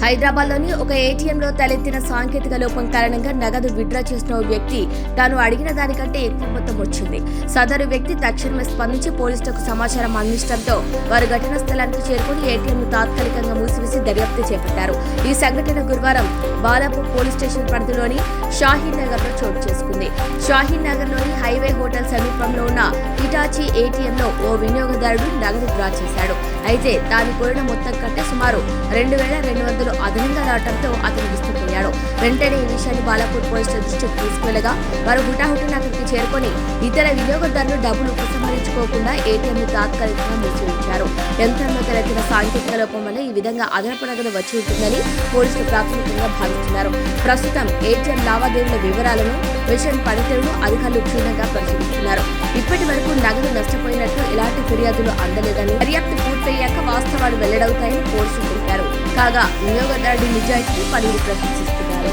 హైదరాబాద్లోని ఒక ఏటీఎంలో తలెత్తిన సాంకేతిక లోపం కారణంగా నగదు విత్డ్రా చేసిన ఓ వ్యక్తి తాను అడిగిన దానికంటే ఎక్కువ మొత్తం వచ్చింది. సదరు వ్యక్తి తక్షణమే స్పందించి పోలీసులకు సమాచారం అందించడంతో వారు ఘటనా స్థలానికి చేరుకుని ఏటీఎంను తాత్కాలికంగా మూసివేసి దర్యాప్తు చేపట్టారు. ఈ సంఘటన గురువారం బాలాపూర్ పోలీస్ స్టేషన్ పరిధిలోని షాహీన్ నగర్లో చోటు చేసుకుంది. షాహీన్ నగర్లోని హైవే హోటల్ సమీపంలో ఉన్న హిటాచీ ఏటీఎంలో ఓ వినియోగదారుడు నగదు డ్రా చేశాడు. అయితే తాను కోరిన మొత్తం కంటే సుమారు 2,200 అదనంగా రావడంతో అతను విస్తుపోయాడు. వెంటనే ఈ విషయాన్ని బాలాపూర్ పోలీసుల దృష్టికి తీసుకెళ్లగా వారు హుటాహుటిన అక్కడికి చేరుకొని ఇతర వినియోగదారులు డబ్బులు ఉపసంహరించుకోకుండా ఏటీఎంను తాత్కాలికంగా మూసివేయించారు. యంత్రంలో తలెత్తిన సాంకేతిక లోపం వల్ల ఈ విధంగా అదనపు నగదు వచ్చి ఉంటుందని పోలీసులు ప్రాథమికంగా భావిస్తున్నారు. ప్రస్తుతం ఏటీఎం లావాదేవీల వివరాలను, మిషన్ పనితీరును అధికారులు క్షుణ్ణంగా పరిశీలిస్తున్నారు. ఇప్పటి వరకు నగదు నష్టపోయినట్లు ఎలాంటి ఫిర్యాదులు అందలేదని, దర్యాప్తు పూర్తయ్యాక వాస్తవాలు వెల్లడవుతాయని పోలీసులు తెలిపారు. కాగా వినియోగదారుడి నిజాయితీని పలువురు ప్రశంసిస్తున్నారు.